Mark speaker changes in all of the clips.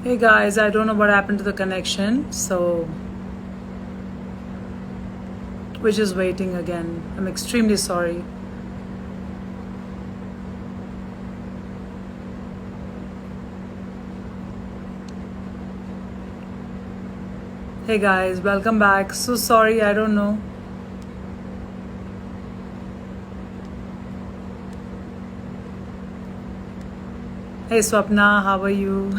Speaker 1: Hey guys, I don't know what happened to the connection, so we're just waiting again. I'm extremely sorry. Hey guys, welcome back. So sorry, I don't know. Hey Swapna, how are you?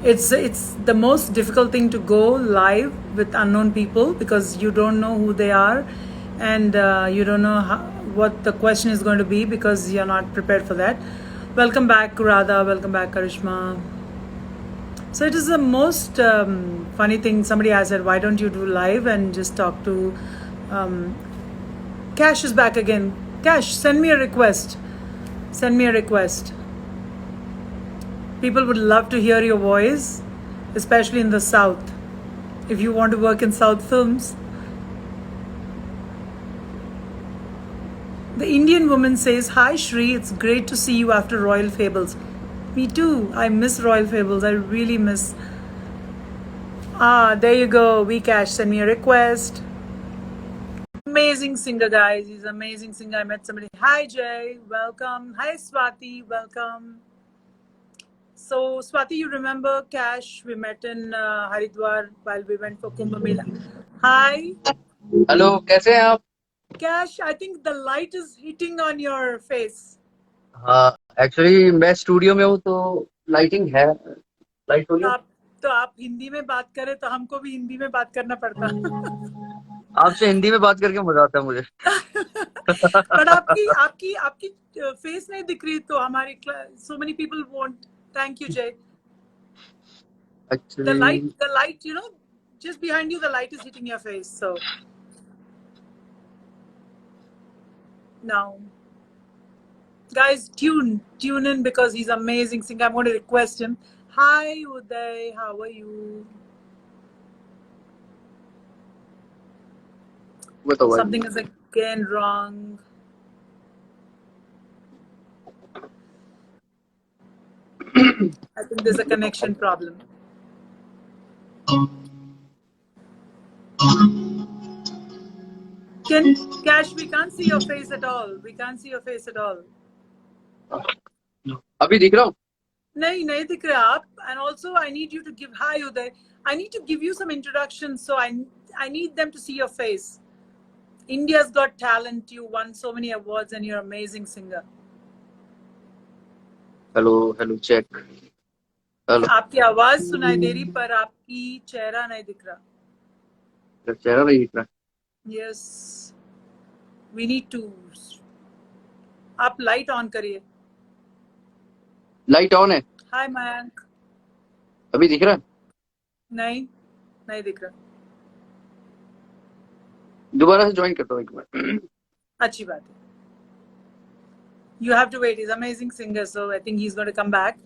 Speaker 1: It's the most difficult thing to go live with unknown people because you don't know who they are, and you don't know what the question is going to be because you're not prepared for that. Welcome back, Radha. Welcome back, Karishma. So it is the most funny thing. Somebody asked said, "Why don't you do live and just talk to?" Um, Cash is back again. Cash, send me a request. Send me a request. People would love to hear your voice, especially in the South. If you want to work in South films. The Indian woman says, "Hi Shri, it's great to see you after Royal Fables." Me too. I miss Royal Fables. I really miss. There you go. Vcash, send me a request. Amazing singer, guys. He's an amazing singer. I met somebody. Hi Jay, welcome. Hi Swati, welcome. So Swati, you remember Cash? We met in Haridwar while we went for Kumbh Mela. Hi.
Speaker 2: Hello, कैसे हैं आप?
Speaker 1: Cash, I think the light is hitting on your face.
Speaker 2: हाँ, actually मैं studio में हूँ तो lighting है। Light हो
Speaker 1: तो
Speaker 2: गया।
Speaker 1: आप हिंदी में बात करें तो हमको भी हिंदी में बात करना पड़ता।
Speaker 2: आपसे हिंदी में बात करके मजा आता है मुझे।
Speaker 1: बट आपकी आपकी आपकी फेस नहीं दिख रही तो हमारी so many people won't. Thank you, Jay. The
Speaker 2: actually
Speaker 1: light, just behind you, the light is hitting your face. So now, guys, tune in because he's amazing singer. I'm going to request him. Hi, Uday, how are you?
Speaker 2: बताओ भाई।
Speaker 1: Something is again wrong. I think there's a connection problem. Cash, we can't see your face at all. We can't see your face at all.
Speaker 2: अभी दिख रहा हूँ?
Speaker 1: नहीं दिख रहा आप. And also I need you to give hi Uday. I need to give you some introductions, so I need them to see your face. India's Got Talent. You won so many awards and you're an amazing singer.
Speaker 2: Hello hello check. Hello.
Speaker 1: आपकी आवाज सुनाई दे रही पर आपकी चेहरा नहीं दिख रहा.
Speaker 2: चेहरा नहीं दिख रहा।
Speaker 1: Yes, we need to. आप लाइट ऑन करिए.
Speaker 2: लाइट ऑन है।
Speaker 1: हाय मयंक.
Speaker 2: अभी दिख रहा है?
Speaker 1: नहीं दिख रहा.
Speaker 2: दोबारा से ज्वाइन करता हूँ एक बार।
Speaker 1: अच्छी बात है. You have to wait. He's an amazing singer, so I think he's going to come back.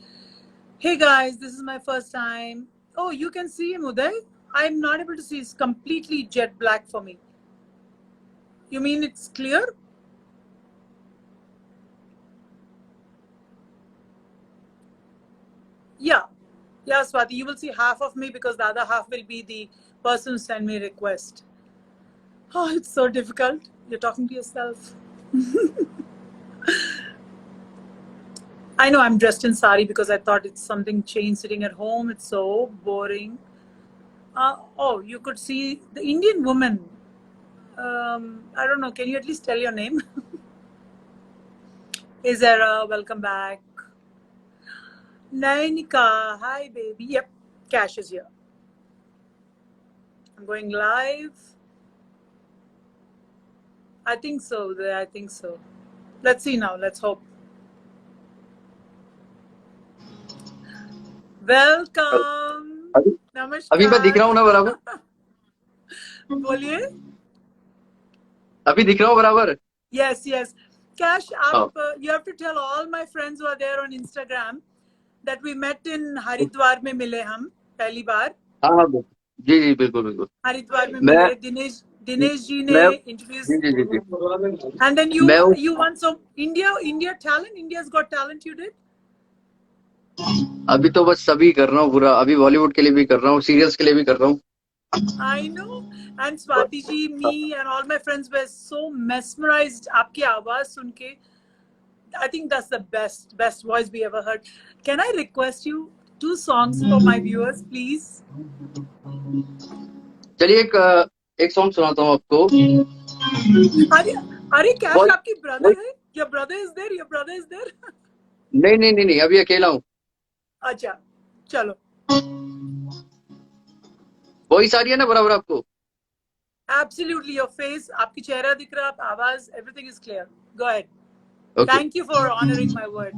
Speaker 1: Hey guys, this is my first time. Oh, you can see him, Uday? I'm not able to see. It's completely jet black for me. You mean it's clear? Yeah, Swati, you will see half of me because the other half will be the person who sent me a request. Oh, it's so difficult. You're talking to yourself. I know I'm dressed in sari because I thought it's something changed sitting at home. It's so boring. Oh, you could see the Indian woman. I don't know. Can you at least tell your name? Izara, welcome back. Nainika, hi baby. Yep, Cash is here. I'm going live. I think so. Let's see now. Let's hope. Welcome.
Speaker 2: अभी मैं दिख रहा हूँ ना बराबर?
Speaker 1: बोलिए.
Speaker 2: अभी दिख रहा हूँ बराबर?
Speaker 1: Yes. Cash, you have to tell all my friends who are there on Instagram that we met in Haridwar में मिले हम पहली बार.
Speaker 2: हाँ जी बिल्कुल.
Speaker 1: हरिद्वार में मिले. दिनेश जी ने
Speaker 2: मैं
Speaker 1: इंट्रोड्यूस,
Speaker 2: जी जी जी जी
Speaker 1: एंड देन
Speaker 2: मैं
Speaker 1: you won some India talent, India's got talent, you did.
Speaker 2: अभी तो बस सभी कर रहा हूँ पूरा, अभी बॉलीवुड के लिए भी कर रहा हूँ, सीरियल्स के लिए भी कर रहा हूँ।
Speaker 1: I know, and Swati ji, me and all my friends were so mesmerized आपकी आवाज सुन के. I think that's the best voice we ever heard. Can I request you two songs for my viewers, please?
Speaker 2: चलिए एक song सुनाता हूँ आपको।
Speaker 1: अरे अरे कैश
Speaker 2: वही
Speaker 1: आपकी
Speaker 2: वही
Speaker 1: ब्रदर है? Your brother is there? Your brother is there?
Speaker 2: नहीं नहीं नहीं नहीं, अभी अकेला हूँ।
Speaker 1: अच्छा चलो.
Speaker 2: वही सारी है ना बराबर आपको?
Speaker 1: Absolutely, your face, आपकी चेहरा दिख रहा, आप आवाज, everything is clear. Go ahead.
Speaker 2: Okay.
Speaker 1: Thank you for honoring my word.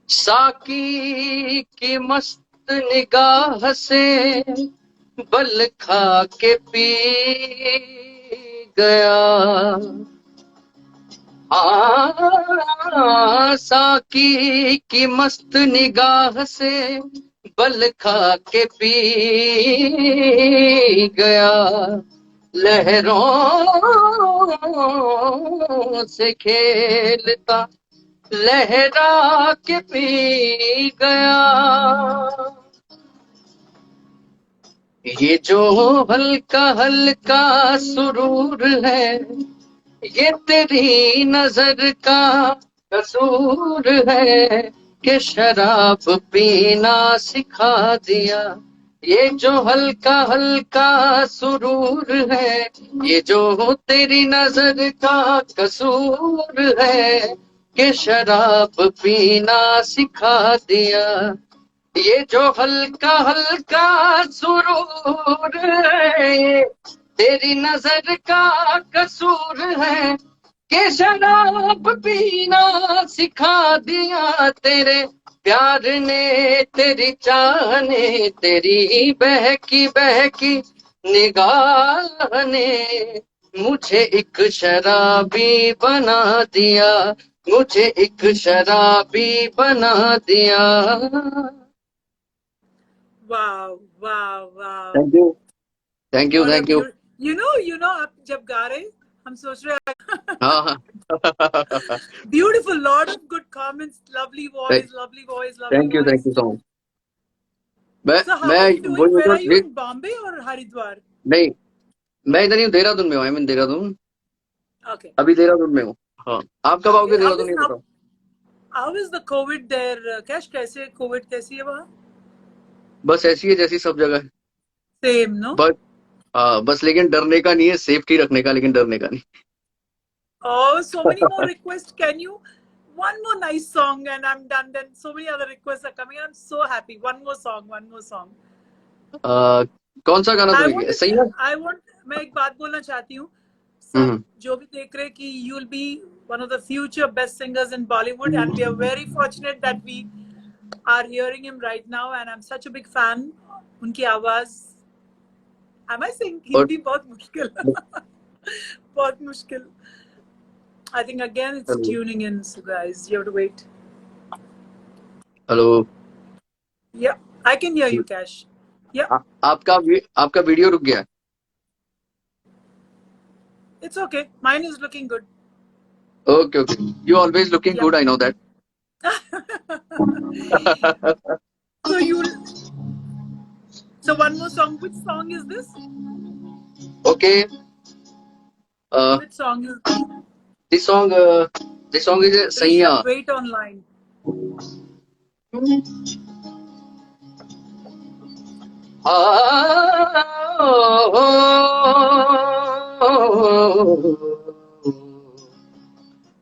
Speaker 2: साकी की मस्त निगाह से बल खा के पी गया। साकी की मस्त निगाह से बल खा के पी गया। लहरों से खेलता लहरा के पी गया। ये जो हल्का हल्का सुरूर है, ये तेरी नजर का कसूर है कि शराब पीना सिखा दिया। ये जो हल्का हल्का सुरूर है, ये जो तेरी नजर का कसूर है कि शराब पीना सिखा दिया। ये जो हल्का हल्का सुरूर है, तेरी नजर का कसूर है कि शराब पीना सिखा दिया। तेरे प्यार ने, तेरी चाह ने, तेरी बहकी बहकी निगाह ने मुझे एक शराबी बना दिया, मुझे एक शराबी बना दिया।
Speaker 1: Wow, wow, wow.
Speaker 2: Thank you thank you
Speaker 1: What a
Speaker 2: thank you.
Speaker 1: beautiful. You know, आप जब गा रहे, हम सोच रहे हैं.
Speaker 2: हाँ हाँ
Speaker 1: Beautiful, lot of good comments. Lovely voice, lovely voice, lovely
Speaker 2: thank
Speaker 1: voice.
Speaker 2: You so much. मैं
Speaker 1: So how
Speaker 2: मैं
Speaker 1: are you doing?
Speaker 2: वही
Speaker 1: Where are you,
Speaker 2: ये
Speaker 1: in Bombay or Haridwar?
Speaker 2: नहीं, मैं इधर ही हूँ, देहरादून में हूँ। I mean Dehradun,
Speaker 1: Okay.
Speaker 2: अभी देहरादून में हूँ। हाँ, आप कब
Speaker 1: Okay.
Speaker 2: आओगे देहरादून ये बताओ।
Speaker 1: How is the COVID there? Cash कैसे COVID कैसी है वहाँ?
Speaker 2: बस ऐसी है जैसी सब जगह है।
Speaker 1: Same, no?
Speaker 2: बस बस लेकिन डरने का नहीं है, सेफ्टी रखने का, लेकिन डरने का नहीं।
Speaker 1: Oh, so many more requests. Can you? One more nice song and I'm done. Then so many other requests are coming. I'm so happy. One more song. One more song.
Speaker 2: कौन सा गाना
Speaker 1: I
Speaker 2: सुनेंगे?
Speaker 1: want to.
Speaker 2: सही है।
Speaker 1: मैं एक बात बोलना चाहती हूँ. सब
Speaker 2: हम्म
Speaker 1: जो भी देख रहे कि you will be one of the future best singers in Bollywood, and we are very fortunate that we are hearing him right now, and I'm such a big fan. उनकी आवाज. Am I saying
Speaker 2: और
Speaker 1: Hindi बहुत मुश्किल? बहुत मुश्किल. I think again it's
Speaker 2: hello
Speaker 1: tuning in, so guys, you have to wait.
Speaker 2: Hello.
Speaker 1: Yeah, I can hear you, Cash. Yeah,
Speaker 2: आपका video रुक गया है।
Speaker 1: it's okay. Mine is looking good.
Speaker 2: Okay okay, you always looking
Speaker 1: Yeah.
Speaker 2: Good, I know that.
Speaker 1: So you. So one more song. Which song is this?
Speaker 2: Okay,
Speaker 1: Which song is this?
Speaker 2: This song is सैया।
Speaker 1: Rishabh, wait online.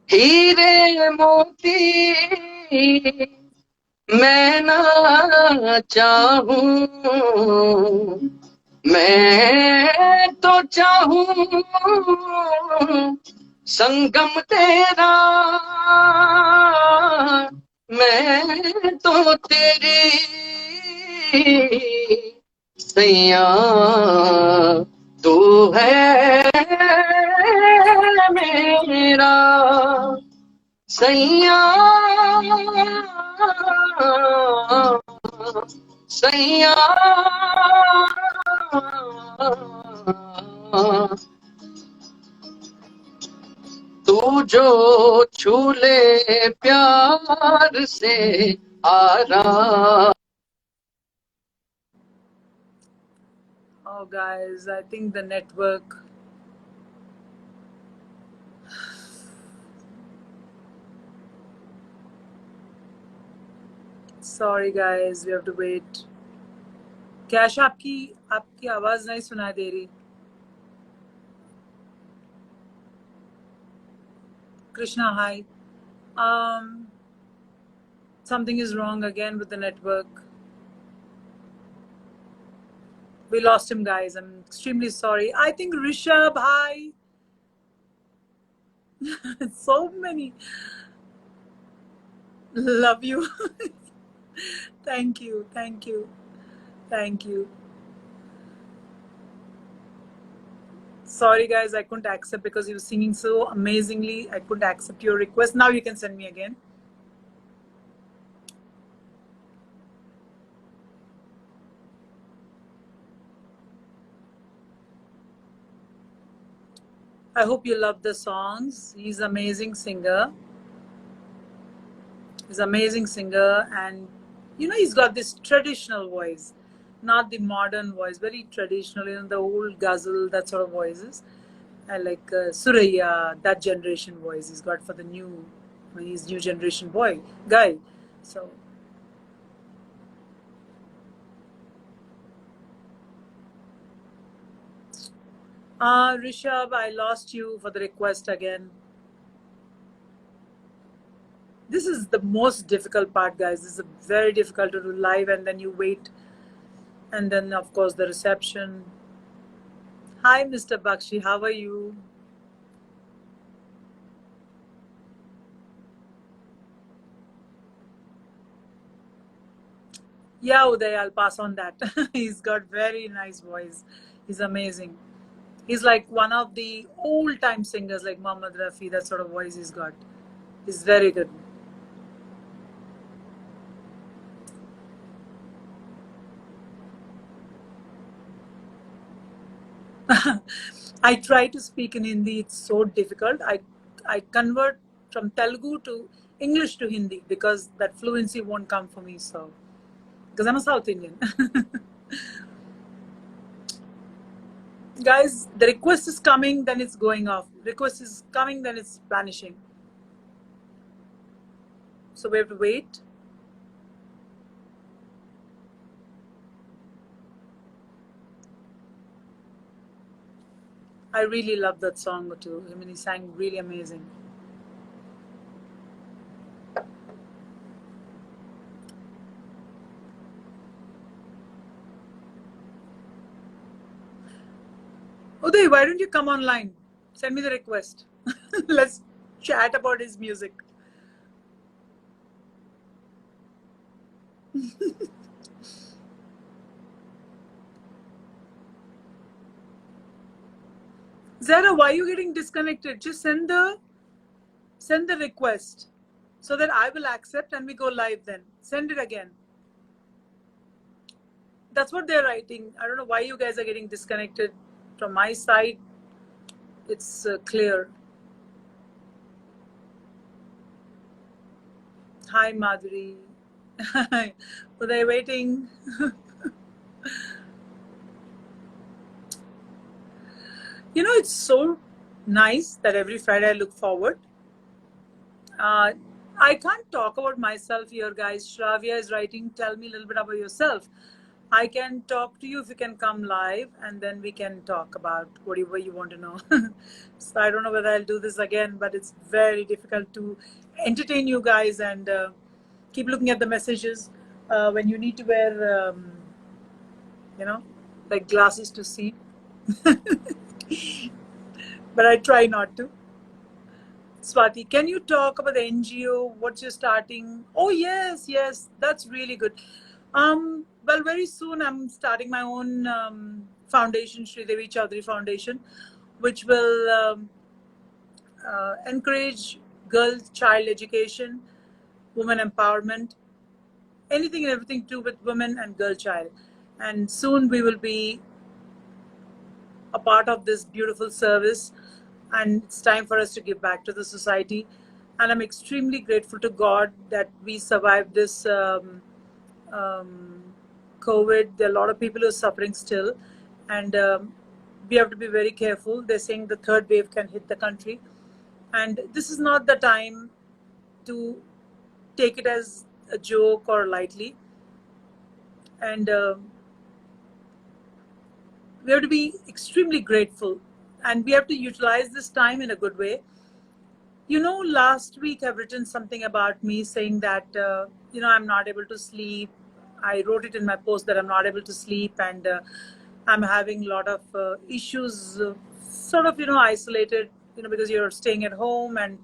Speaker 2: हीरे मोती मैं ना चाहूं, मैं तो चाहूं संगम तेरा, मैं तो तेरी सैया तू है मेरा सैया सैया तू जो छू ले प्यार से आराम.
Speaker 1: Oh, guys, I think the network. Sorry, guys, we have to wait. Cash आपकी आवाज नहीं सुनाई दे रही. Krishna, hi. Something is wrong again with the network. We lost him, guys. I'm extremely sorry. I think Rishabh, hi. So many. Love you. Thank you. Thank you. Thank you. Sorry, guys, I couldn't accept because he was singing so amazingly. I couldn't accept your request. Now you can send me again. I hope you love the songs. He's an amazing singer. He's an amazing singer, and you know, he's got this traditional voice, not the modern voice, very traditional, you know, the old ghazal, that sort of voices. I like Suraya, that generation voice he's got for the new, I mean, he's new generation guy. So Rishabh, I lost you for the request again. This is the most difficult part, guys. This is very difficult to do live, and then you wait, and then of course the reception. Hi, Mr. Bakshi, how are you? Yeah, Uday, I'll pass on that. He's got very nice voice. He's amazing. He's like one of the old-time singers like Mohammed Rafi, that sort of voice he's got. He's very good. I try to speak in Hindi. It's so difficult. I convert from Telugu to English to Hindi because that fluency won't come for me. So, because I'm a South Indian. Guys, the request is coming, then it's going off. Request is coming, then it's vanishing. So we have to wait. I really love that song too. I mean, he sang really amazing. Uday, why don't you come online? Send me the request. Let's chat about his music. Zara, why are you getting disconnected? Just send the request so that I will accept and we go live then. Send it again. That's what they're writing. I don't know why you guys are getting disconnected. From my side, it's clear. Hi, Madhuri. Were they waiting? You know, it's so nice that every Friday I look forward. I can't talk about myself here, guys. Shravya is writing, tell me a little bit about yourself. I can talk to you if you can come live, and then we can talk about whatever you want to know. So I don't know whether I'll do this again, but it's very difficult to entertain you guys and keep looking at the messages when you need to wear, you know, like glasses to see. But I try not to. Swati, can you talk about the NGO, what you're starting? Oh, yes, that's really good. Well, very soon I'm starting my own foundation, Sri Devi Chaudhary Foundation, which will encourage girl child education, women empowerment, anything and everything to do with women and girl child. And soon we will be a part of this beautiful service, and it's time for us to give back to the society. And I'm extremely grateful to God that we survived this COVID. There are a lot of people who are suffering still, and we have to be very careful. They're saying the third wave can hit the country, and this is not the time to take it as a joke or lightly. And we have to be extremely grateful, and we have to utilize this time in a good way. You know, last week I've written something about me saying that, I'm not able to sleep. I wrote it in my post that I'm not able to sleep, and I'm having a lot of issues, sort of, isolated, because you're staying at home. And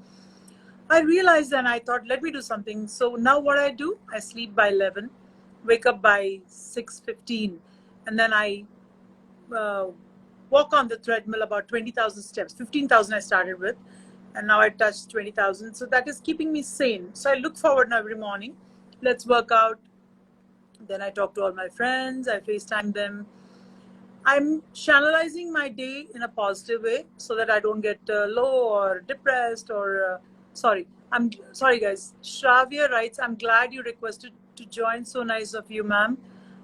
Speaker 1: I realized, and I thought, let me do something. So now what I do, I sleep by 11, wake up by 6:15, and then I walk on the treadmill about 20,000 steps. 15,000 I started with, and now I touched 20,000. So that is keeping me sane. So I look forward now every morning. Let's work out. Then I talk to all my friends. I FaceTime them. I'm channelizing my day in a positive way so that I don't get low or depressed or I'm sorry, guys. Shravya writes, I'm glad you requested to join. So nice of you, ma'am.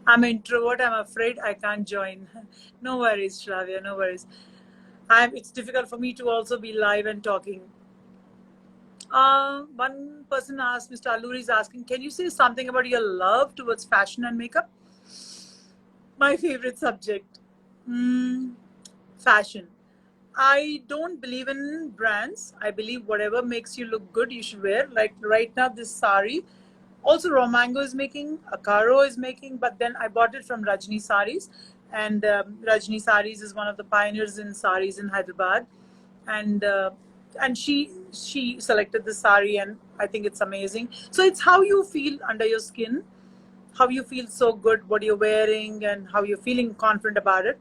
Speaker 1: I'm an introvert. I'm afraid I can't join. No worries, Shravya. No worries. It's difficult for me to also be live and talking. One person asked, Mr. Alluri is asking, can you say something about your love towards fashion and makeup? My favorite subject. Fashion. I don't believe in brands. I believe whatever makes you look good, you should wear. Like right now, this sari. Also, Romango is making, Akaro is making, but then I bought it from Rajni Saris. And Rajni Saris is one of the pioneers in saris in Hyderabad. And she selected the sari, and I think it's amazing. So it's how you feel under your skin, how you feel so good, what you're wearing, and how you're feeling confident about it.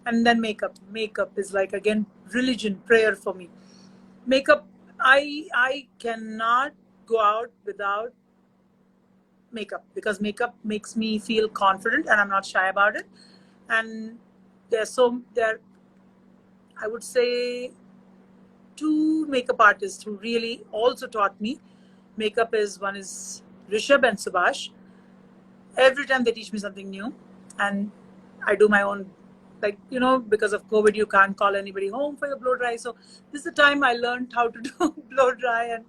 Speaker 1: And then makeup is like, again, religion, prayer for me. Makeup, I cannot go out without makeup, because makeup makes me feel confident, and I'm not shy about it. And there I would say 2 makeup artists who really also taught me makeup is, one is Rishabh and Subhash. Every time they teach me something new, and I do my own, like, because of COVID, you can't call anybody home for your blow dry. So this is the time I learned how to do blow dry. And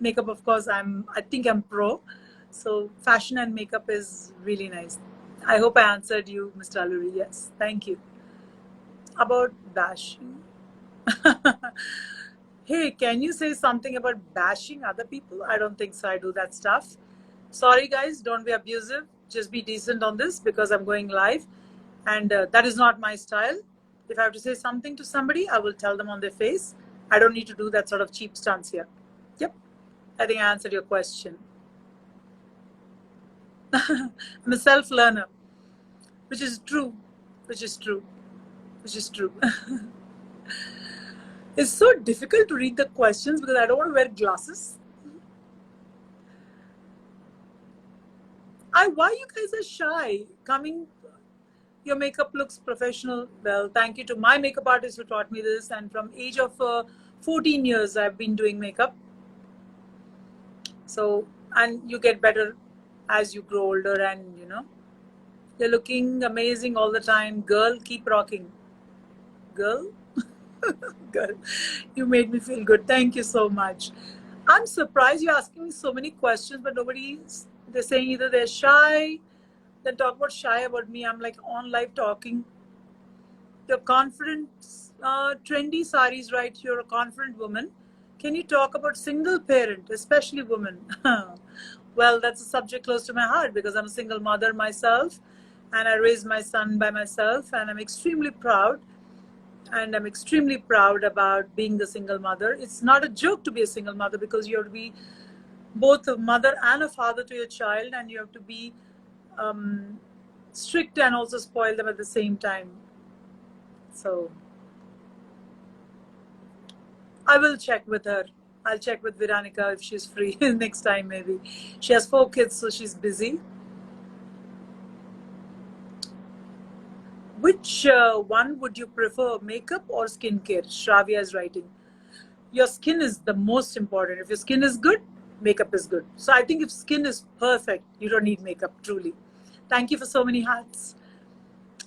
Speaker 1: makeup, of course, I think I'm pro. So fashion and makeup is really nice. I hope I answered you, Mr. Alluri. Yes, thank you. About bashing. Hey, can you say something about bashing other people? I don't think so. I do that stuff. Sorry, guys, don't be abusive. Just be decent on this, because I'm going live, and that is not my style. If I have to say something to somebody, I will tell them on their face. I don't need to do that sort of cheap stunts here. Yep, I think I answered your question. I'm a self-learner, which is true. It's so difficult to read the questions because I don't want to wear glasses. Why you guys are shy? Your makeup looks professional. Well, thank you to my makeup artist who taught me this. And from age of 14 years, I've been doing makeup. So, and you get better as you grow older, and you're looking amazing all the time. Girl, keep rocking. Girl, girl, you made me feel good. Thank you so much. I'm surprised you're asking me so many questions, but they're saying either they're shy, then talk about shy about me. I'm like on live talking. You're confident, trendy saris, right? You're a confident woman. Can you talk about single parent, especially women? Well, that's a subject close to my heart, because I'm a single mother myself, and I raised my son by myself, and I'm extremely proud. And I'm extremely proud about being the single mother. It's not a joke to be a single mother, because you have to be both a mother and a father to your child, and you have to be strict and also spoil them at the same time. So I will check with her. I'll check with Viranika if she's free next time maybe. She has 4 kids, so she's busy. Which one would you prefer, makeup or skincare? Shravya is writing. Your skin is the most important. If your skin is good, makeup is good. So I think if skin is perfect, you don't need makeup, truly. Thank you for so many hearts.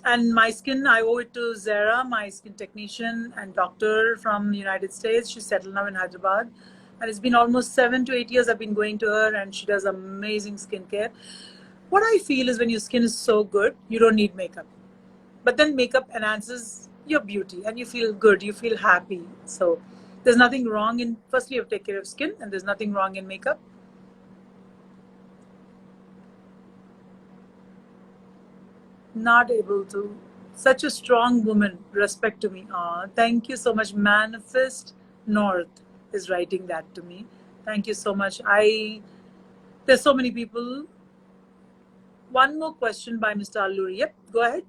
Speaker 1: And my skin, I owe it to Zara, my skin technician and doctor from the United States. She's settled now in Hyderabad. And it's been almost 7 to 8 years I've been going to her, and she does amazing skincare. What I feel is when your skin is so good, you don't need makeup. But then makeup enhances your beauty and you feel good, you feel happy. So there's nothing wrong in, firstly, you have to take care of skin, and there's nothing wrong in makeup. Not able to. Such a strong woman. Respect to me. Aw, thank you so much. Manifest North is writing that to me. Thank you so much. There's so many people. One more question by Mr. Alluri. Yep, go ahead.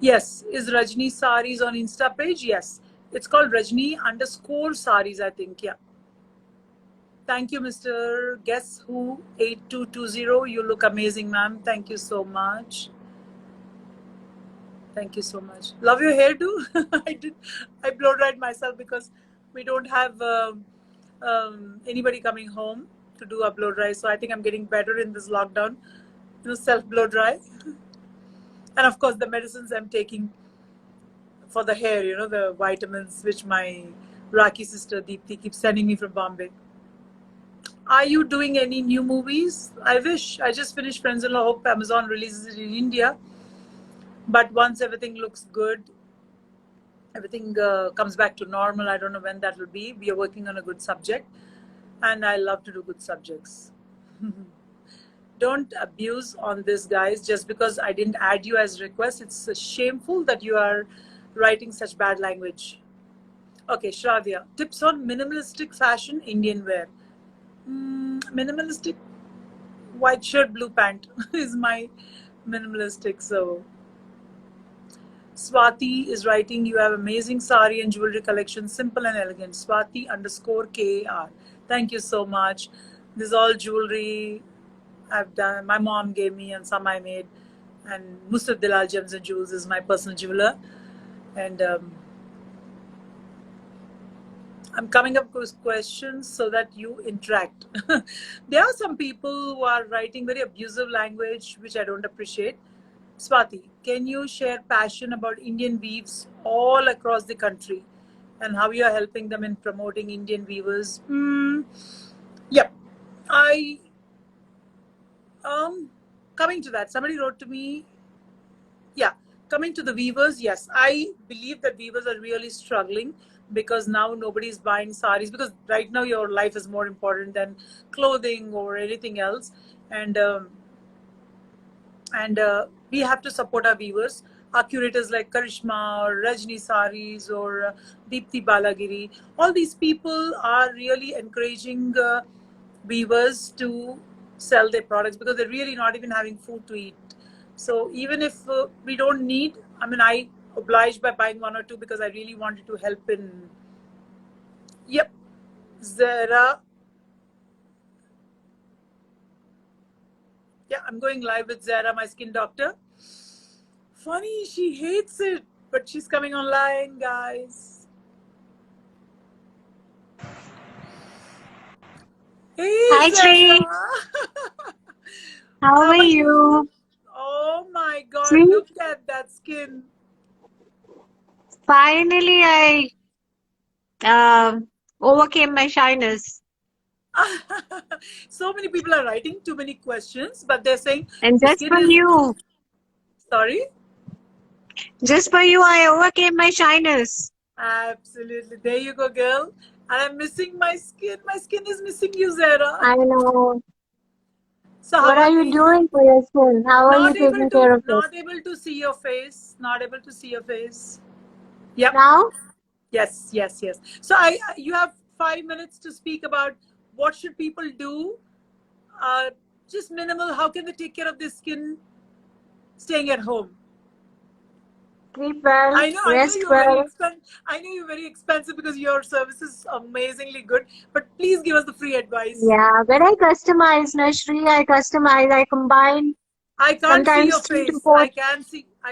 Speaker 1: Yes. Is Rajni Saris on Insta page? Yes. It's called Rajni_Saris, I think. Yeah. Thank you, Mr. Guess Who 8220. You look amazing, ma'am. Thank you so much. Thank you so much. Love your hairdo. I blow dried myself because we don't have anybody coming home to do a blow dry. So I think I'm getting better in this lockdown. Self blow dry. And of course, the medicines I'm taking for the hair, the vitamins which my Raki sister Deepthi keeps sending me from Bombay. Are you doing any new movies? I wish. I just finished Friends-in-Law. Hope Amazon releases it in India. But once everything looks good, everything comes back to normal, I don't know when that will be. We are working on a good subject, and I love to do good subjects. Don't abuse on this, guys. Just because I didn't add you as request, it's shameful that you are writing such bad language. Okay, Shravya. Tips on minimalistic fashion, Indian wear. Minimalistic, white shirt, blue pant is my minimalistic. So Swati is writing, you have amazing sari and jewelry collection, simple and elegant. Swati_KAR. Thank you so much. This is all jewelry I've done. My mom gave me and some I made. And Mustaf Dilal Gems and Jewels is my personal jeweler. And I'm coming up with questions so that you interact. There are some people who are writing very abusive language, which I don't appreciate. Swati, can you share passion about Indian weaves all across the country and how you are helping them in promoting Indian weavers? Yep. Coming to that, somebody wrote to me, yeah, coming to the weavers, yes, I believe that weavers are really struggling because now nobody's buying saris, because right now your life is more important than clothing or anything else. And we have to support our weavers. Our curators like Karishma or Rajni Saris or Deepthi Balagiri, all these people are really encouraging weavers to sell their products because they're really not even having food to eat. So even if we don't need, I obliged by buying 1 or 2 because I really wanted to help in. Yep, Zara. Yeah, I'm going live with Zara, my skin doctor. Funny, she hates it, but she's coming online, guys. Hey,
Speaker 3: Hi, Tree.
Speaker 1: Zara.
Speaker 3: How are you?
Speaker 1: Oh my God,
Speaker 3: See?
Speaker 1: look at that skin.
Speaker 3: Finally, I overcame my shyness.
Speaker 1: So many people are writing too many questions, but they're saying
Speaker 3: And
Speaker 1: the
Speaker 3: just
Speaker 1: skin
Speaker 3: for
Speaker 1: is.
Speaker 3: you,
Speaker 1: Sorry?
Speaker 3: just for you, I overcame my shyness.
Speaker 1: Absolutely. There you go, girl. And I'm missing my skin. My skin is missing you, Zara.
Speaker 3: I know.
Speaker 1: So how
Speaker 3: What are you
Speaker 1: things?
Speaker 3: doing for your skin? How are you taking care of it?
Speaker 1: Not able to see your face. Not able to see your face. Yep.
Speaker 3: Now?
Speaker 1: Yes. Yes. Yes. So you have 5 minutes to speak about what should people do. Uh, just minimal. How can they take care of their skin staying at home?
Speaker 3: Sleep well,
Speaker 1: I know
Speaker 3: rest
Speaker 1: you're very
Speaker 3: well.
Speaker 1: expensive. I know you're very expensive because your service is amazingly good. But please give us the free advice.
Speaker 3: Yeah, when I customize, Nashri, I customize, I combine
Speaker 1: I can't see
Speaker 3: sometimes
Speaker 1: your
Speaker 3: three to
Speaker 1: face.
Speaker 3: four.
Speaker 1: I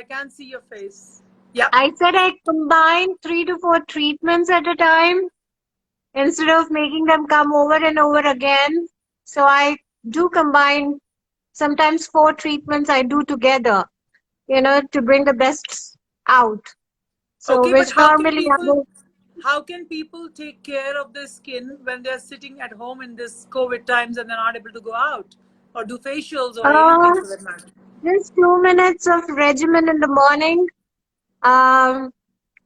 Speaker 1: can see your face. Yep.
Speaker 3: I said I combine 3 to 4 treatments at a time instead of making them come over and over again. So I do combine sometimes 4 treatments I do together, to bring the best out. So
Speaker 1: Okay, but
Speaker 3: which normally I will,
Speaker 1: how can people take care of their skin when they're sitting at home in this COVID times and they're not able to go out or do facials or anything
Speaker 3: uh,
Speaker 1: for that matter?
Speaker 3: just 2 minutes of regimen in the morning. Um,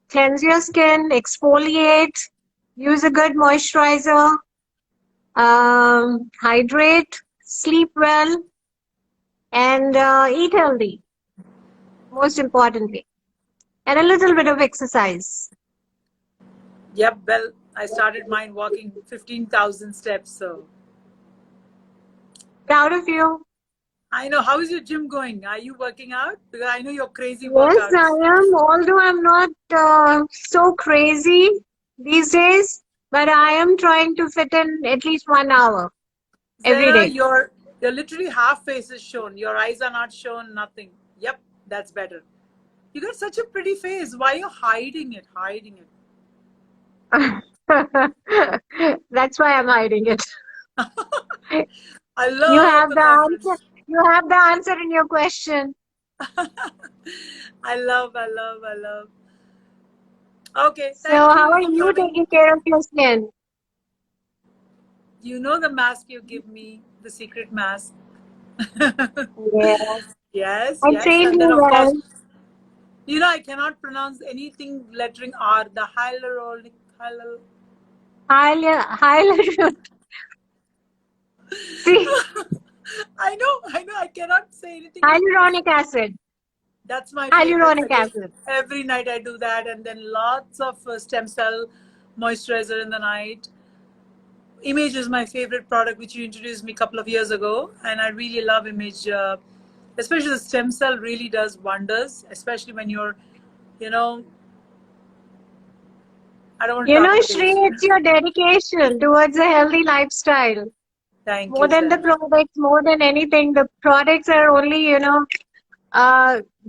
Speaker 3: Cleanse your skin, exfoliate, use a good moisturizer, hydrate, sleep well, and eat healthy, most importantly, and a little bit of exercise.
Speaker 1: Yep, well, I started mine walking 15,000 steps, so
Speaker 3: Proud of you.
Speaker 1: I know. How is your gym going? Are you working out? Because I know your crazy
Speaker 3: Yes, I
Speaker 1: workouts.
Speaker 3: am, although I'm not so crazy these days, but I am trying to fit in at least 1 hour every
Speaker 1: Zara,
Speaker 3: day.
Speaker 1: your literally half face is shown. Your eyes are not shown, nothing. Yep, that's better. You got such a pretty face. Why are you hiding it? Hiding it.
Speaker 3: That's why I'm hiding it.
Speaker 1: I
Speaker 3: You
Speaker 1: love
Speaker 3: have
Speaker 1: the
Speaker 3: the answer.
Speaker 1: confidence.
Speaker 3: You have the answer in your question.
Speaker 1: I love, I love, I love. Okay,
Speaker 3: So,
Speaker 1: thank
Speaker 3: how
Speaker 1: you
Speaker 3: are
Speaker 1: for
Speaker 3: you
Speaker 1: coming.
Speaker 3: taking care of your skin?
Speaker 1: You know the mask you give me, the secret mask.
Speaker 3: Yeah,
Speaker 1: Yes,
Speaker 3: I
Speaker 1: yes.
Speaker 3: trained
Speaker 1: And then,
Speaker 3: you
Speaker 1: of course,
Speaker 3: well.
Speaker 1: I cannot pronounce anything lettering R, the hyaluronic,
Speaker 3: Hyaluronic. See,
Speaker 1: I know, I cannot say anything like
Speaker 3: hyaluronic acid.
Speaker 1: that's my favorite
Speaker 3: Hyaluronic
Speaker 1: suggestion.
Speaker 3: acid.
Speaker 1: Every night I do that, and then lots of stem cell moisturizer in the night. Image is my favorite product, which you introduced me a couple of years ago, and I really love Image. Especially the stem cell really does wonders, especially when you're, you know, I don't want to
Speaker 3: You
Speaker 1: talk
Speaker 3: know,
Speaker 1: about
Speaker 3: Shri,
Speaker 1: age.
Speaker 3: it's your dedication towards a healthy lifestyle.
Speaker 1: Thank
Speaker 3: More
Speaker 1: you,
Speaker 3: than the
Speaker 1: Zara.
Speaker 3: products, more than anything, the products are only,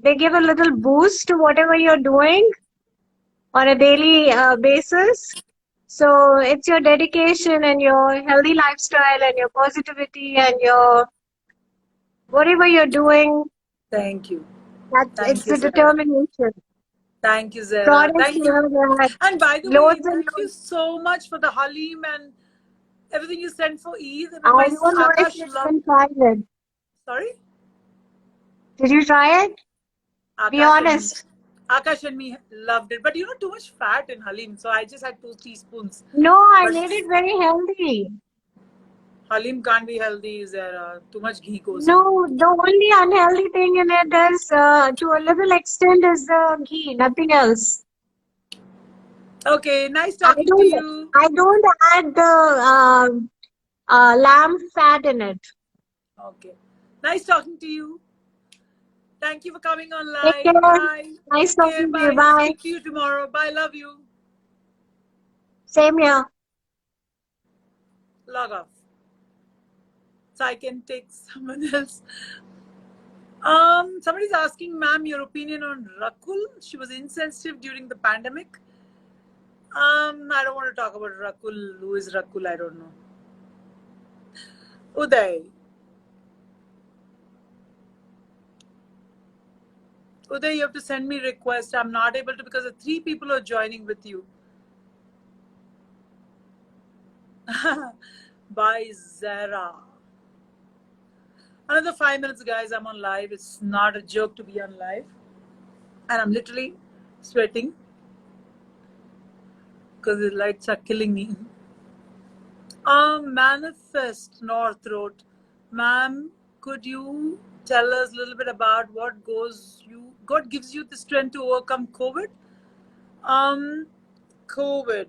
Speaker 3: they give a little boost to whatever you're doing on a daily basis. So it's your dedication and your healthy lifestyle and your positivity and your whatever you're doing,
Speaker 1: Thank you.
Speaker 3: that's
Speaker 1: Thank
Speaker 3: it's
Speaker 1: you,
Speaker 3: the
Speaker 1: Zara.
Speaker 3: determination.
Speaker 1: Thank you, Zara.
Speaker 3: Products
Speaker 1: Thank you.
Speaker 3: that
Speaker 1: And by the way,
Speaker 3: loads and
Speaker 1: thank you
Speaker 3: loads.
Speaker 1: so much for the Halim and everything you sent for Eid. And
Speaker 3: I
Speaker 1: my
Speaker 3: don't know if
Speaker 1: Akash
Speaker 3: you
Speaker 1: loved.
Speaker 3: even tried it.
Speaker 1: Sorry,
Speaker 3: Did you try it? Be
Speaker 1: Akash and
Speaker 3: honest.
Speaker 1: Akash and me loved it. But too much fat in Halim, so I just had 2 teaspoons.
Speaker 3: No, I
Speaker 1: But
Speaker 3: made it very healthy.
Speaker 1: Halim can't be healthy. Zara, too much ghee goes in.
Speaker 3: No, the only unhealthy thing in it is, to a little extent, is the ghee, nothing else.
Speaker 1: Okay, nice
Speaker 3: I
Speaker 1: talking to
Speaker 3: don't,
Speaker 1: you.
Speaker 3: I don't add the lamb fat in it.
Speaker 1: Okay, nice talking to you. Thank you for coming on
Speaker 3: Take
Speaker 1: live.
Speaker 3: care.
Speaker 1: Bye.
Speaker 3: Nice
Speaker 1: Take care.
Speaker 3: talking to you.
Speaker 1: Bye.
Speaker 3: Bye.
Speaker 1: Speak to you tomorrow. Bye. Love you.
Speaker 3: Same here.
Speaker 1: Log off. So I can take someone else. Somebody's asking, ma'am, your opinion on Rakul. She was insensitive during the pandemic. I don't want to talk about Rakul. Who is Rakul? I don't know. Uday. Uday, you have to send me request. I'm not able to because the 3 people are joining with you. Bye, Zara. Another 5 minutes, guys. I'm on live. It's not a joke to be on live. And I'm literally sweating because the lights are killing me. Manifest North Road. Ma'am, could you tell us a little bit about what gives you the strength to overcome COVID? COVID.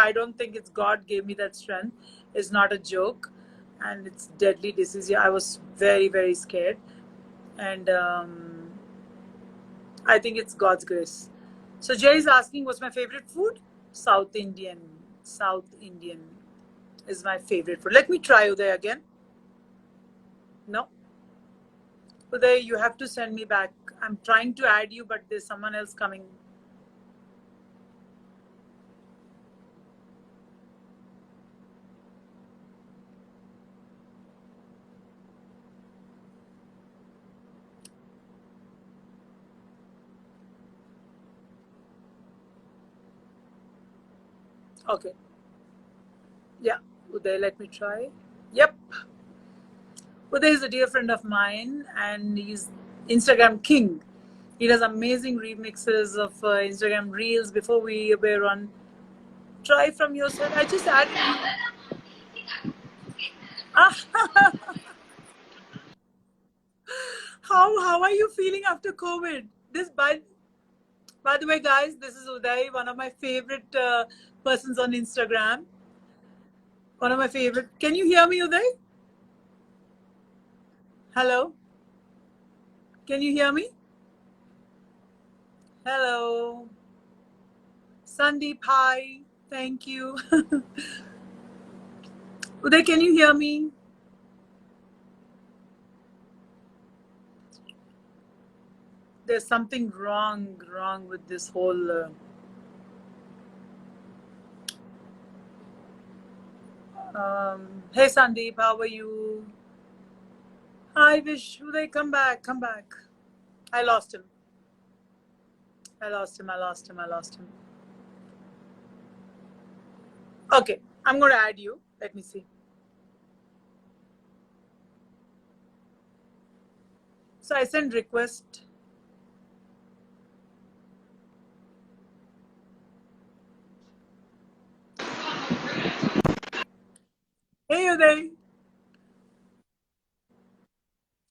Speaker 1: I don't think it's God gave me that strength. It's not a joke, and it's deadly disease. Yeah, I was very, very scared, and I think it's God's grace. So Jay is asking, what's my favorite food? South Indian. South Indian is my favorite food. Let me try Uday again. No, Uday, you have to send me back. I'm trying to add you, but there's someone else coming. Okay. Yeah, Uday, let me try. Yep. Uday is a dear friend of mine, and he's Instagram king. He does amazing remixes of Instagram reels. Before we were on Try From Your Side, I just added you. How are you feeling after COVID? This by the way, guys, this is Uday, one of my favorite persons on Instagram. One of my favorite. Can you hear me, Uday? Hello? Can you hear me? Hello? Sandeep, hi. Thank you. Uday, can you hear me? There's something wrong with this whole... hey Sandeep, how are you? Hi Vish, Uday, come back. I lost him. Okay, I'm going to add you. Let me see. So I send request. Hey Uday.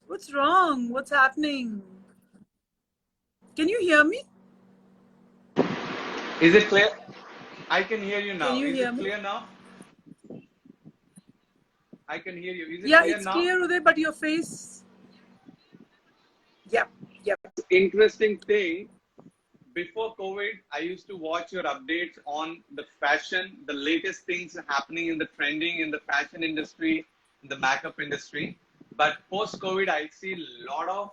Speaker 1: What's wrong? What's happening? Can you hear me?
Speaker 4: Is it clear? I can hear you now.
Speaker 1: Can you
Speaker 4: Is
Speaker 1: hear
Speaker 4: it
Speaker 1: me?
Speaker 4: clear now? I can hear you. Is it
Speaker 1: Yeah,
Speaker 4: clear
Speaker 1: it's
Speaker 4: now?
Speaker 1: clear, Uday, but your face... Yep.
Speaker 4: Interesting thing, before COVID, I used to watch your updates on the fashion, the latest things happening in the trending in the fashion industry, in the makeup industry. But post-COVID, I see a lot of,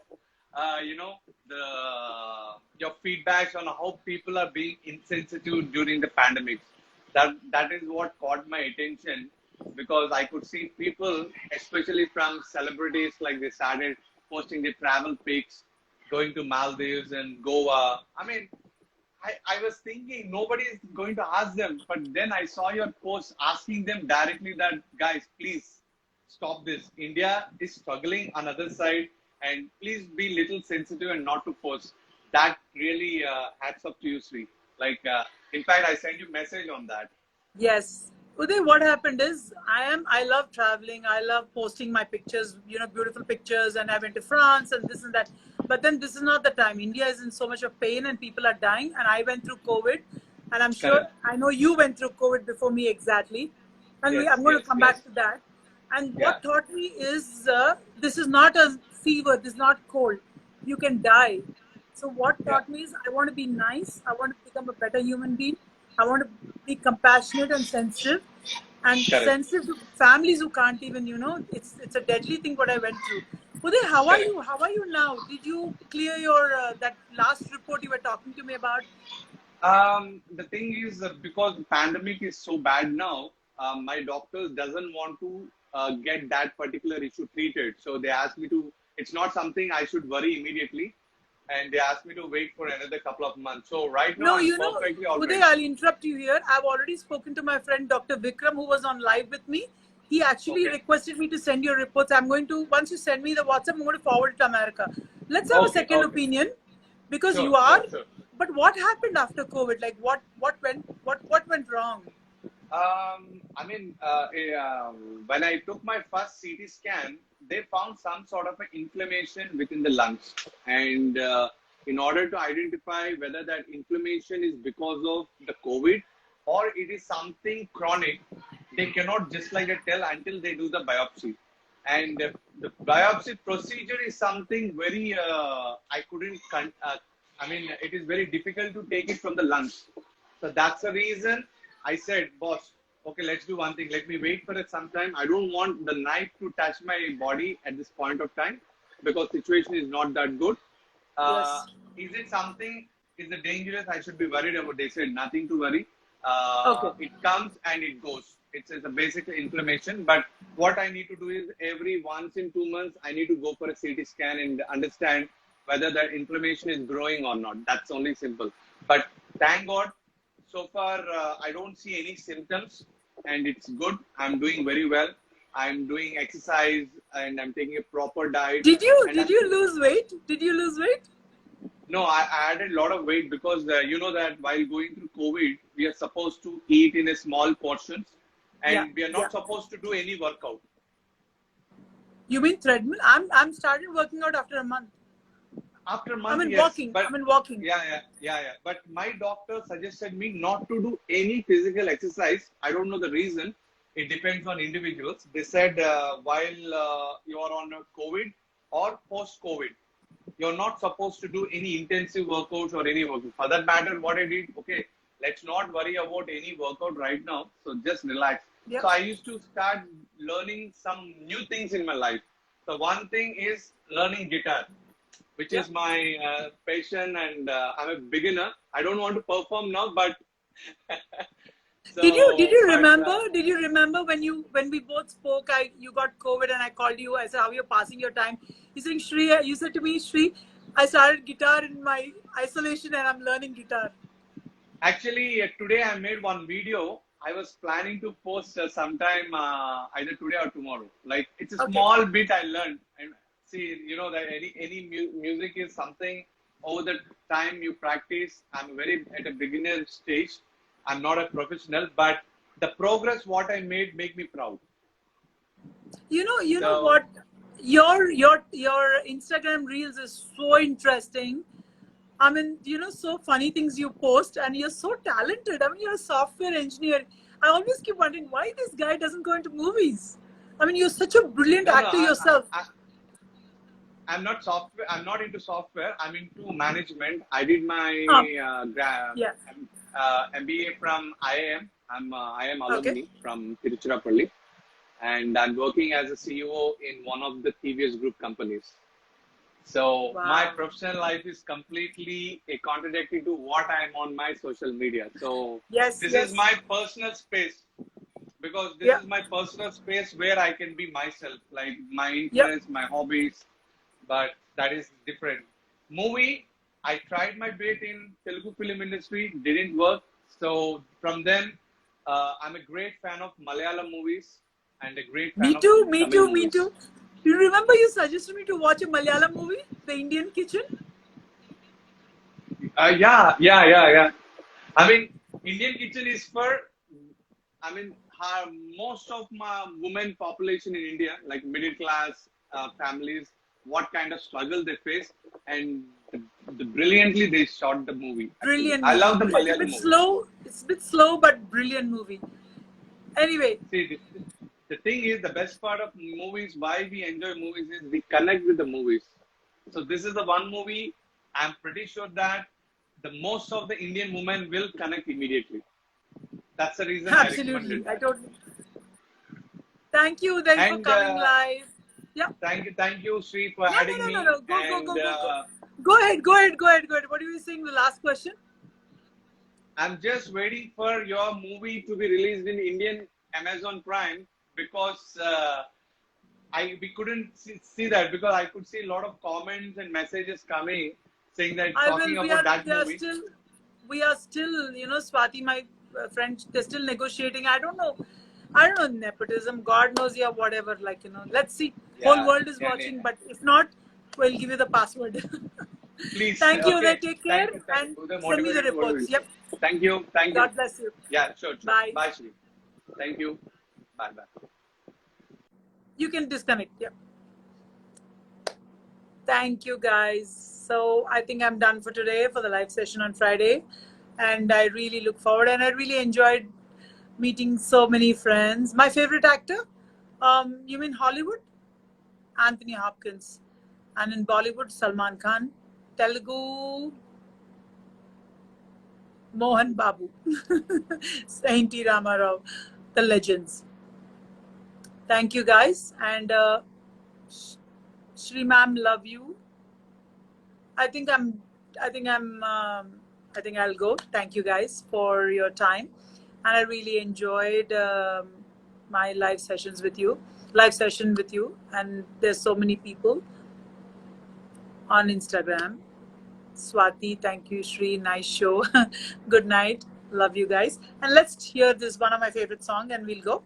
Speaker 4: your feedbacks on how people are being insensitive during the pandemic. That is what caught my attention, because I could see people, especially from celebrities, like they started posting their travel pics, going to Maldives and Goa. I mean, I was thinking nobody is going to ask them, but then I saw your post asking them directly that, guys, please stop this. India is struggling on other side, and please be little sensitive and not to force. That really hats up to you, Sri. Like, in fact, I sent you message on that.
Speaker 1: Yes. Uday, what happened is I love traveling. I love posting my pictures, beautiful pictures, and I went to France and this and that. But then this is not the time. India is in so much of pain and people are dying. And I went through COVID, and I'm sure,
Speaker 4: Correct.
Speaker 1: I know you went through COVID before me exactly. And
Speaker 4: Yes,
Speaker 1: I'm going to come
Speaker 4: yes.
Speaker 1: back to that. And
Speaker 4: Yeah.
Speaker 1: what taught me is this is not a fever. This is not cold. You can die. So what
Speaker 4: Yeah.
Speaker 1: taught me is I want to be nice. I want to become a better human being. I want to be compassionate and sensitive
Speaker 4: Correct.
Speaker 1: to families who can't even, it's a deadly thing what I went through. Uday, how are
Speaker 4: Correct.
Speaker 1: you? How are you now? Did you clear your that last report you were talking to me about?
Speaker 4: The thing is, because the pandemic is so bad now, my doctor doesn't want to get that particular issue treated. So they asked me to, it's not something I should worry immediately. And they asked me to wait for another couple of months. So right now
Speaker 1: No,
Speaker 4: I'm perfectly all
Speaker 1: Uday,
Speaker 4: right.
Speaker 1: I'll interrupt you here. I've already spoken to my friend Dr. Vikram, who was on live with me. He actually
Speaker 4: Okay.
Speaker 1: requested me to send your reports. I'm going to, once you send me the WhatsApp, I'm going to forward it to America. Let's have a
Speaker 4: Okay.
Speaker 1: second
Speaker 4: Okay.
Speaker 1: opinion, because
Speaker 4: Sure.
Speaker 1: you are.
Speaker 4: Sure.
Speaker 1: But what happened after COVID? Like what went wrong?
Speaker 4: I mean, when I took my first CT scan, they found some sort of an inflammation within the lungs. And in order to identify whether that inflammation is because of the COVID or it is something chronic, they cannot just like that tell until they do the biopsy. And the biopsy procedure is something very, I couldn't, I mean, it is very difficult to take it from the lungs. So that's the reason I said, boss, okay, let's do one thing. Let me wait for it some time. I don't want the knife to touch my body at this point of time because situation is not that good.
Speaker 1: Yes.
Speaker 4: Is it something, is it dangerous? I should be worried about. They said nothing to worry.
Speaker 1: Okay.
Speaker 4: It comes and it goes. It's a basic inflammation. But what I need to do is every once in 2 months, I need to go for a CT scan and understand whether that inflammation is growing or not. That's only simple. But thank God, so far I don't see any symptoms and it's good. I'm doing very well. I'm doing exercise and I'm taking a proper diet.
Speaker 1: Did you
Speaker 4: And
Speaker 1: lose weight? Did you lose weight?
Speaker 4: No, I added a lot of weight because you know that while going through COVID, we are supposed to eat in a small portions and
Speaker 1: Yeah,
Speaker 4: we are not
Speaker 1: yeah.
Speaker 4: supposed to do any workout.
Speaker 1: You mean treadmill? I'm started working out after a month.
Speaker 4: After a
Speaker 1: I
Speaker 4: month,
Speaker 1: mean
Speaker 4: yes,
Speaker 1: walking.
Speaker 4: but
Speaker 1: I mean walking.
Speaker 4: yeah. But my doctor suggested me not to do any physical exercise. I don't know the reason. It depends on individuals. They said while you are on COVID or post-COVID, you're not supposed to do any intensive workouts or any workout. For that matter, what I did, okay, let's not worry about any workout right now. So just relax.
Speaker 1: Yep.
Speaker 4: So I used to start learning some new things in my life. So one thing is learning guitar, which is my passion, and I'm a beginner. I don't want to perform now, but so,
Speaker 1: Did you
Speaker 4: but,
Speaker 1: remember? Did you remember when we both spoke? You got COVID and I called you. I said, "How are you passing your time?" You said, "Shri," you said to me, "Shri, I started guitar in my isolation and I'm learning guitar."
Speaker 4: actually, today I made one video. I was planning to post sometime either today or tomorrow. Like it's a
Speaker 1: Okay.
Speaker 4: small bit I learned, and see, you know that any music is something over the time you practice. I'm very at a beginner stage. I'm not a professional, but the progress what I made make me proud.
Speaker 1: You know
Speaker 4: So-
Speaker 1: what? Your Instagram reels is so interesting. I mean, so funny things you post, and you're so talented. I mean, you're a software engineer. I always keep wondering why this guy doesn't go into movies. I mean, you're such a brilliant
Speaker 4: No,
Speaker 1: actor yourself.
Speaker 4: I'm not software. I'm not into software. I'm into management. I did my
Speaker 1: Yeah.
Speaker 4: MBA from IIM. I'm IIM alumni
Speaker 1: Okay.
Speaker 4: from Tiruchirappalli, and I'm working as a CEO in one of the TVS Group companies. So
Speaker 1: Wow.
Speaker 4: my professional life is completely contradictory to what I'm on my social media. So
Speaker 1: Yes,
Speaker 4: this
Speaker 1: yes.
Speaker 4: is my personal space because this
Speaker 1: Yeah.
Speaker 4: is my personal space where I can be myself, like my interests, my hobbies, but that is different. Movie, I tried my bit in Telugu film industry, didn't work. So from then, I'm a great fan of Malayalam movies and a great fan
Speaker 1: Me
Speaker 4: of
Speaker 1: too,
Speaker 4: Tamil
Speaker 1: me too, me
Speaker 4: movies.
Speaker 1: too. You remember you suggested me to watch a Malayalam movie, The Indian Kitchen?
Speaker 4: Yeah. I mean, Indian Kitchen is for, I mean, most of my women population in India, like middle class families, what kind of struggle they face, and brilliantly they shot the movie. actually.
Speaker 1: Brilliant.
Speaker 4: I love the
Speaker 1: movie. It's a
Speaker 4: Malayalam
Speaker 1: bit
Speaker 4: movie.
Speaker 1: slow. It's a bit slow, but brilliant movie. Anyway,
Speaker 4: See, the thing is, the best part of movies, why we enjoy movies is we connect with the movies. So this is the one movie I'm pretty sure that the most of the Indian women will connect immediately. That's the reason I
Speaker 1: absolutely.
Speaker 4: recommended
Speaker 1: I
Speaker 4: that.
Speaker 1: totally. Thank you then for
Speaker 4: And,
Speaker 1: coming live. Yeah.
Speaker 4: Thank you, Sri, for
Speaker 1: No,
Speaker 4: adding
Speaker 1: no,
Speaker 4: me.
Speaker 1: no, no. Go,
Speaker 4: And
Speaker 1: go. Go ahead. What are you saying? The last question?
Speaker 4: I'm just waiting for your movie to be released in Indian Amazon Prime because we couldn't see that because I could see a lot of comments and messages coming saying that talking about that movie.
Speaker 1: We are still, Swati, my friend, they're still negotiating. I don't know, nepotism, God knows, whatever, let's see.
Speaker 4: Yeah,
Speaker 1: Whole world is
Speaker 4: yeah,
Speaker 1: watching,
Speaker 4: yeah.
Speaker 1: but if not, we'll give you the password.
Speaker 4: Please.
Speaker 1: Thank you,
Speaker 4: Okay.
Speaker 1: then take care
Speaker 4: Thank you.
Speaker 1: and
Speaker 4: Who's the
Speaker 1: send me the
Speaker 4: motivated
Speaker 1: reports.
Speaker 4: voice?
Speaker 1: Yep.
Speaker 4: Thank you.
Speaker 1: God bless you.
Speaker 4: Yeah, sure.
Speaker 1: Bye.
Speaker 4: Bye, Shri. Thank you. Bye bye.
Speaker 1: You can disconnect. Yeah. Thank you, guys. So I think I'm done for today for the live session on Friday. And I really look forward, and I really enjoyed meeting so many friends. My favorite actor? You mean Hollywood? Anthony Hopkins. And in Bollywood, Salman Khan. Telugu, Mohan Babu. N.T. Ramarao. The legends. Thank you, guys. And Shri ma'am, love you. I think I'll go. Thank you guys for your time, and I really enjoyed my live session with you. And there's so many people on Instagram. Swati, thank you. Shri, nice show. Good night. Love you guys. And let's hear this one of my favorite song, and we'll go.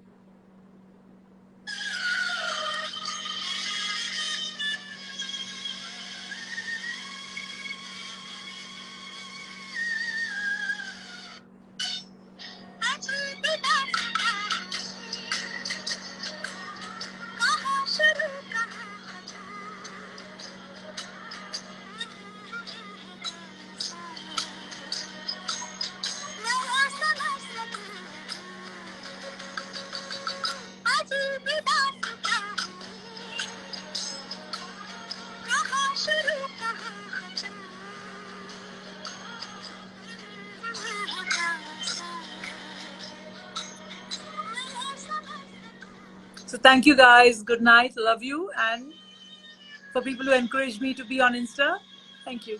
Speaker 1: So thank you guys. Good night. Love you. And for people who encourage me to be on Insta, thank you.